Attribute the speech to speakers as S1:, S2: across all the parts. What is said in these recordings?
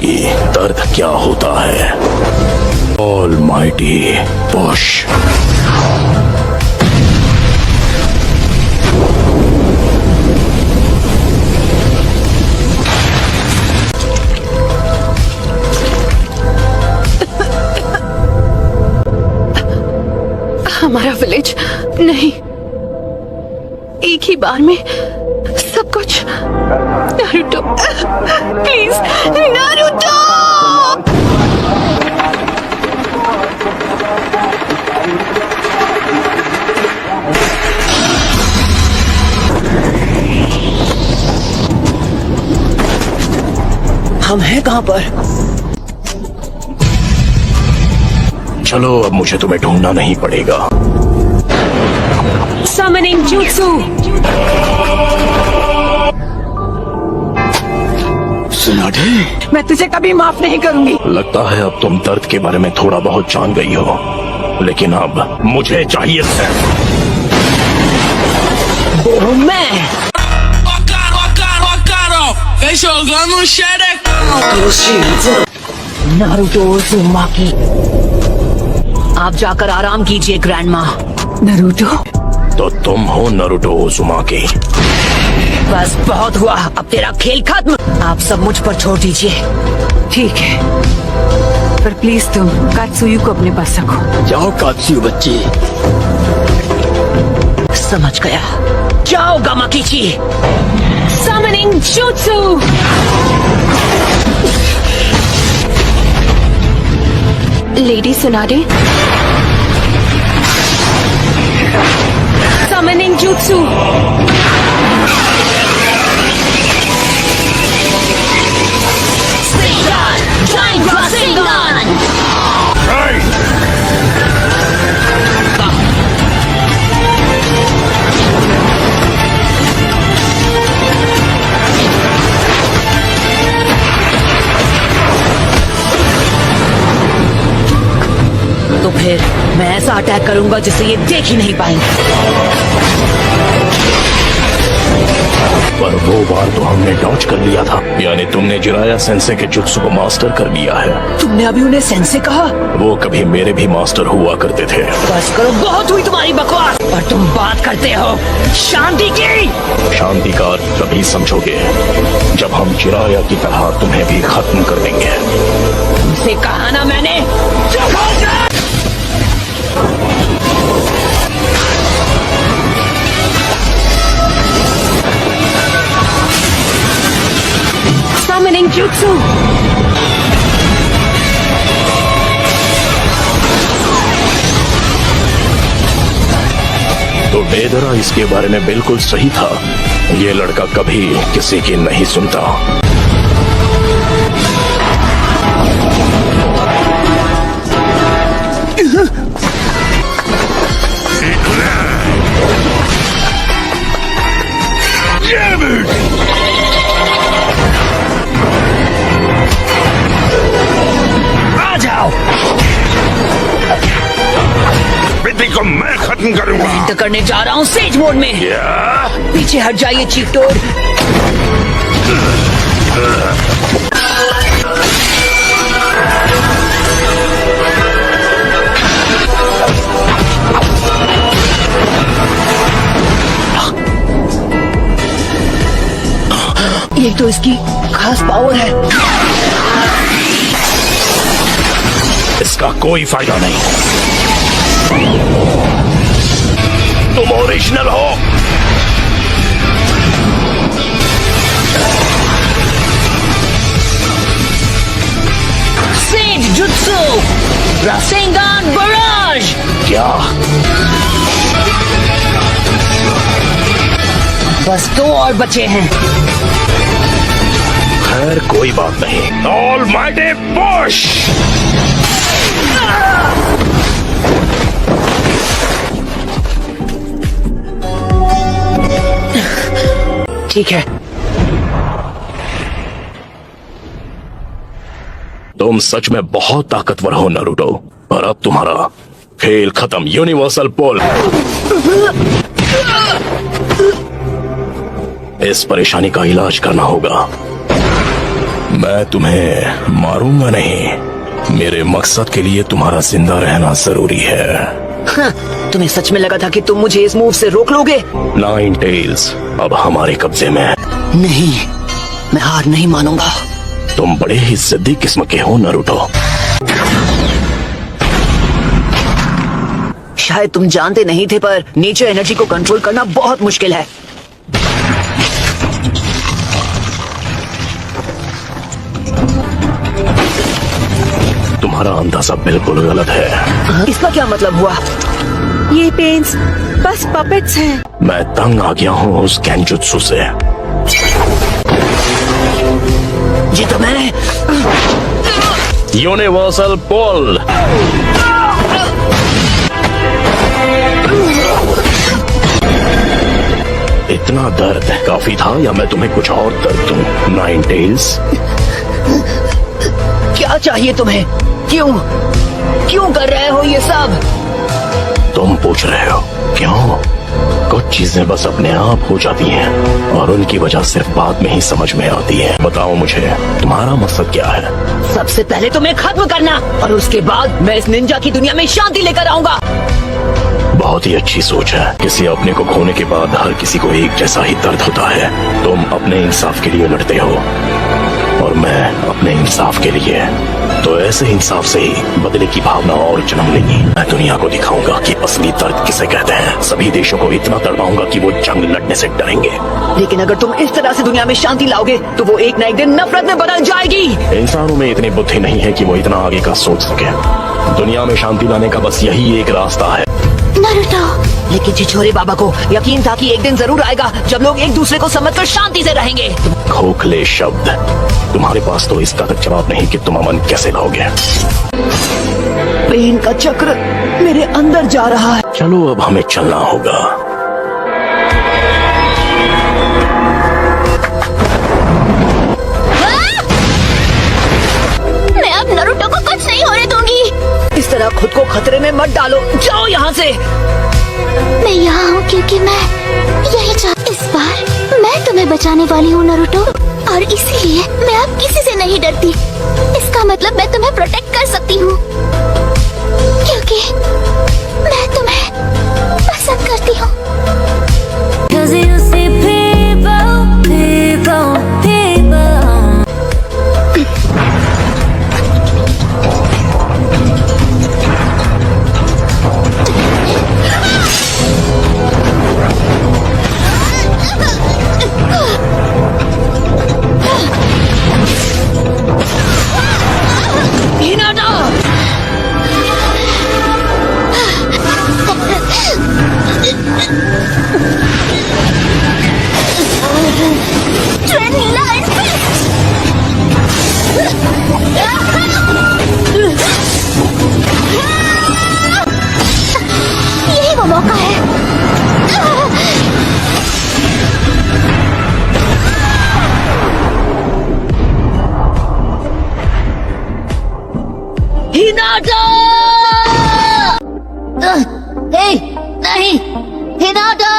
S1: कि दर्द क्या होता है। Almighty push.
S2: हमारा विलेज नहीं, एक ही बार में सब कुछ। Naruto please, Naruto.
S3: हम हैं कहाँ पर?
S1: चलो अब मुझे तुम्हें ढूंढना नहीं पड़ेगा।
S2: Summoning Jutsu।
S3: सुनाडे,
S2: मैं तुझे कभी माफ नहीं करूंगी।
S1: लगता है अब तुम दर्द के बारे में थोड़ा बहुत जान गई हो, लेकिन अब मुझे चाहिए सर।
S3: वो मैं नारुतो उज़ुमाकी। आप जाकर आराम कीजिए ग्रैंडमा।
S2: नारुतो,
S1: तो तुम हो नारुतो उज़ुमाकी।
S3: बस बहुत हुआ, अब तेरा खेल खत्म। आप सब मुझ पर छोड़ दीजिए।
S2: ठीक है, पर प्लीज तुम कात्सुयु को अपने पास रखो।
S3: जाओ कात्सुयु बच्ची। समझ गया। जाओ गामाकीची।
S2: Summoning Jutsu। Lady सुनाडे। Summoning Jutsu।
S3: Giant Rasengan! तो फिर मैं ऐसा अटैक करूंगा जिसे ये देख ही नहीं पाएंगे।
S1: पर वो बार तो हमने डॉज कर लिया था, यानी तुमने जिराया सेंसे के जुत्सु को मास्टर कर लिया है।
S3: तुमने अभी उन्हें सेंसे कहा?
S1: वो कभी मेरे भी मास्टर हुआ करते थे।
S3: बस करो, बहुत हुई तुम्हारी बकवास। और तुम बात करते हो शांति की।
S1: शांति का अर्थ तभी समझोगे जब हम जिराया की तरह तुम्हें भी खत्म कर देंगे।
S3: तुमसे कहा ना मैंने।
S2: Summoning Jutsu।
S1: तो बेदरा इसके बारे में बिल्कुल सही था। ये लड़का कभी किसी की नहीं सुनता।
S3: आ जाओ।
S4: बेटी को मैं खत्म करूंगा।
S3: एंटर करने जा रहा हूँ सेज मोड में। पीछे हट जाइए चीफ टोड। ये तो इसकी खास पावर है।
S1: इसका कोई फायदा नहीं। तुम ओरिजिनल हो।
S3: Sage jutsu Rasengan barrage.
S1: क्या?
S3: बस 2 और बचे हैं।
S1: खैर कोई बात नहीं। Almighty push.
S3: ठीक है।
S1: तुम सच में बहुत ताकतवर हो नारुतो, और अब तुम्हारा खेल खत्म। यूनिवर्सल पुल। इस परेशानी का इलाज करना होगा। मैं तुम्हें मारूंगा नहीं। मेरे मकसद के लिए तुम्हारा जिंदा रहना जरूरी है।
S3: हाँ, तुम्हें सच में लगा था कि तुम मुझे इस मूव से रोक लोगे?
S1: नाइन टेल्स अब हमारे कब्जे में है।
S3: नहीं, मैं हार नहीं मानूंगा।
S1: तुम बड़े ही जिद्दी किस्म के हो नारुतो।
S3: शायद तुम जानते नहीं थे, पर नेचर एनर्जी को कंट्रोल करना बहुत मुश्किल है।
S1: तुम्हारा अंदाजा बिल्कुल गलत है।
S3: इसका क्या मतलब हुआ?
S2: ये पेंस बस पपेट्स हैं।
S1: मैं तंग आ गया हूँ उस गेंजुत्सु से।
S3: ये तो मैंने
S1: यूनिवर्सल पुल। इतना दर्द काफी था या मैं तुम्हें कुछ और दर्द दूं? नाइन टेल्स,
S3: क्या चाहिए तुम्हें? क्यों कर रहे हो ये सब?
S1: तुम पूछ रहे हो क्यों? कुछ चीजें बस अपने आप हो जाती हैं और उनकी वजह सिर्फ बाद में ही समझ में आती है। बताओ मुझे, तुम्हारा मकसद क्या है?
S3: सबसे पहले तुम्हें खत्म करना, और उसके बाद मैं इस निंजा की दुनिया में शांति लेकर आऊंगा।
S1: बहुत ही अच्छी सोच है। किसी अपने को खोने के बाद हर किसी को एक जैसा ही दर्द होता है। तुम अपने इंसाफ के लिए लड़ते हो और मैं अपने इंसाफ के लिए। तो ऐसे इंसाफ से ही बदले की भावना और जन्म लेगी। मैं दुनिया को दिखाऊंगा कि असली दर्द किसे कहते हैं। सभी देशों को इतना तड़पाऊंगा कि वो जंग लड़ने से डरेंगे।
S3: लेकिन अगर तुम इस तरह से दुनिया में शांति लाओगे तो वो एक न एक दिन नफरत में बदल जाएगी।
S1: इंसानों में इतनी बुद्धि नहीं है कि वो इतना आगे का सोच सके। दुनिया में शांति लाने का बस यही एक रास्ता है।
S5: नारुतो।
S3: लेकिन छिछोरे बाबा को यकीन था कि एक दिन जरूर आएगा जब लोग एक दूसरे को समझकर शांति से रहेंगे।
S1: खोखले शब्द। तुम्हारे पास तो इसका तक जवाब नहीं कि तुम अमन कैसे लाओगे।
S3: पेन का चक्र मेरे अंदर जा रहा है।
S1: चलो अब हमें चलना होगा।
S5: मैं अब नारुतो को कुछ नहीं होने दूंगी।
S3: इस तरह खुद को खतरे में मत डालो। जाओ यहाँ से।
S5: मैं यहाँ हूँ क्योंकि मैं यही इस बार मैं तुम्हें बचाने वाली हूँ नारुतो, और इसीलिए मैं अब किसी से नहीं डरती। इसका मतलब मैं तुम्हें प्रोटेक्ट कर सकती हूँ क्योंकि मैं तुम्हें पसंद करती हूँ। यही वो मौका है।
S3: हिनाटा!
S5: नहीं, हिनाटा!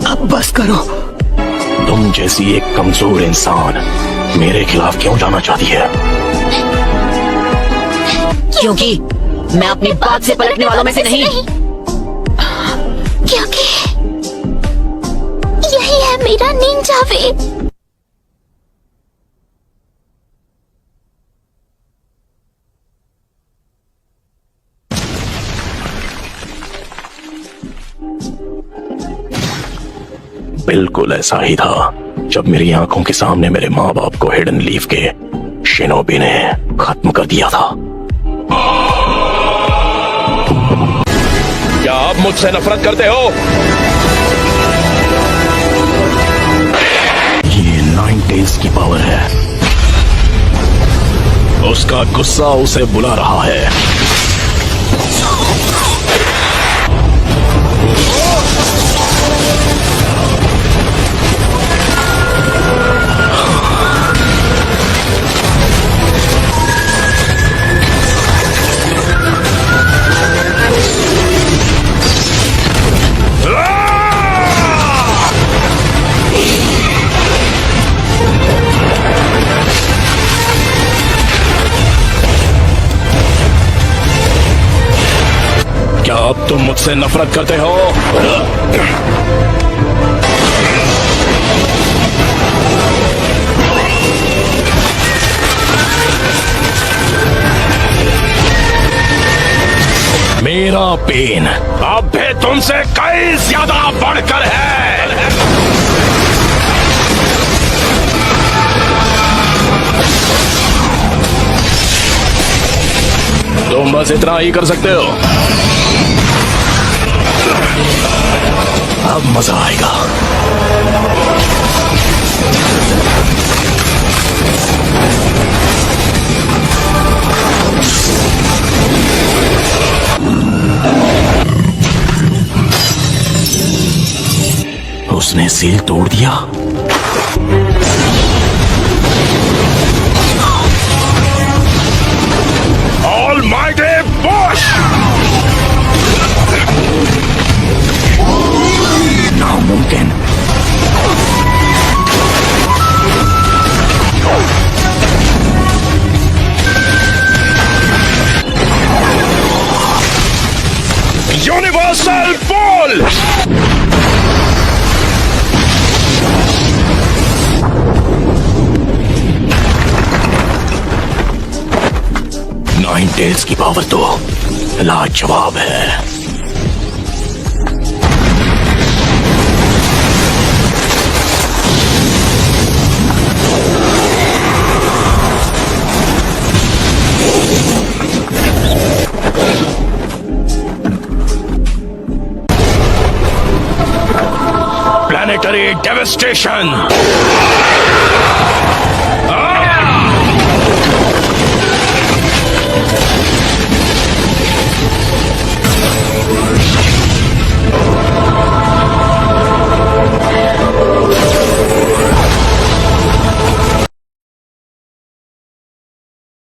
S3: अब बस करो।
S1: तुम जैसी एक कमजोर इंसान मेरे खिलाफ क्यों जाना चाहती है?
S3: क्योंकि मैं अपनी बात से पलटने वालों में से नहीं।
S5: क्योंकि यही है मेरा निंजा वे।
S1: बिल्कुल ऐसा ही था जब मेरी आंखों के सामने मेरे माँ बाप को हिडन लीफ के शिनोबी ने खत्म कर दिया था। क्या आप मुझसे नफरत करते हो? ये नाइन टेल्स की पावर है। उसका गुस्सा उसे बुला रहा है। मुझसे नफरत करते हो? मेरा पेन अब भी तुमसे कई ज्यादा बढ़कर है। तुम बस इतना ही कर सकते हो। अब मजा आएगा। उसने सील तोड़ दिया।
S4: Almighty Bush!
S1: नामुमकिन।
S4: Universal Ball!
S1: नाइन टेल्स की पावर तो लाजवाब है।
S4: Planetary devastation!